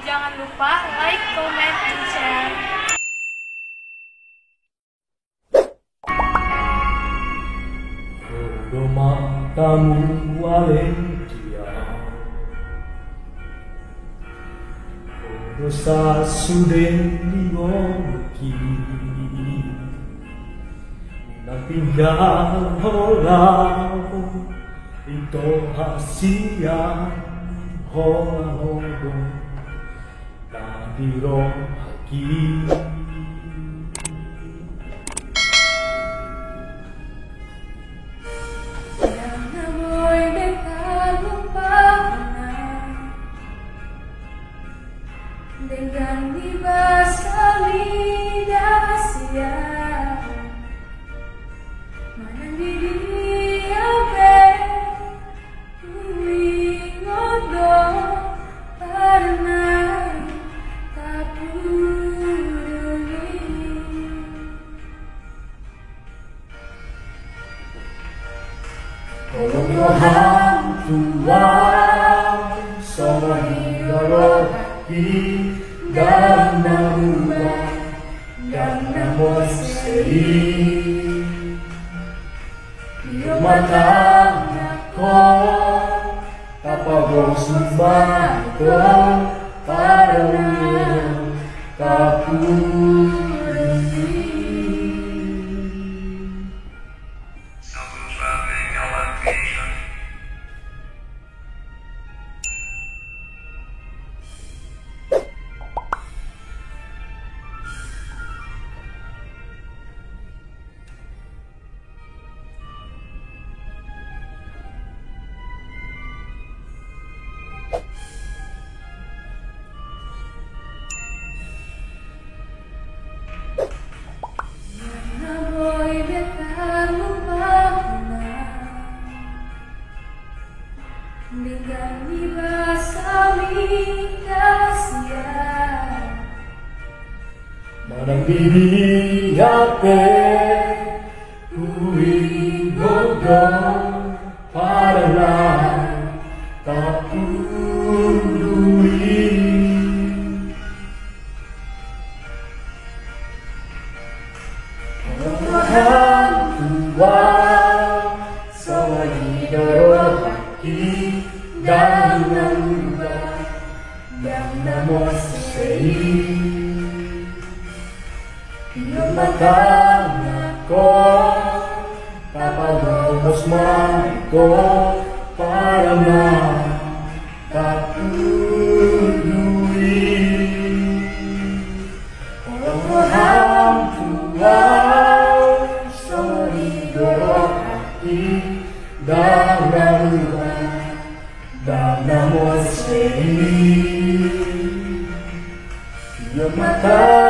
Jangan lupa like, comment, and share. Roma kamu Valencia, Rosa sudeng digoki, nang tinggal holau itu hasia holau tadi roh haki. Dengan dibasami dahsia mana dia be ngodo karena tak peduli Tuhan Tuhan sama hidolo dan namubah dan namosei mata ko tapagos mato para kapuri. dengan dibasami dahsia Manang bibiyape uwi gogo para lang tapului Tuhan Tuhan sama hidoro haki dan namubah dan namosei mata ko tapagos mato para makatului Tuhan Tuhan sama hidoro haki dan namubah dan namosei mata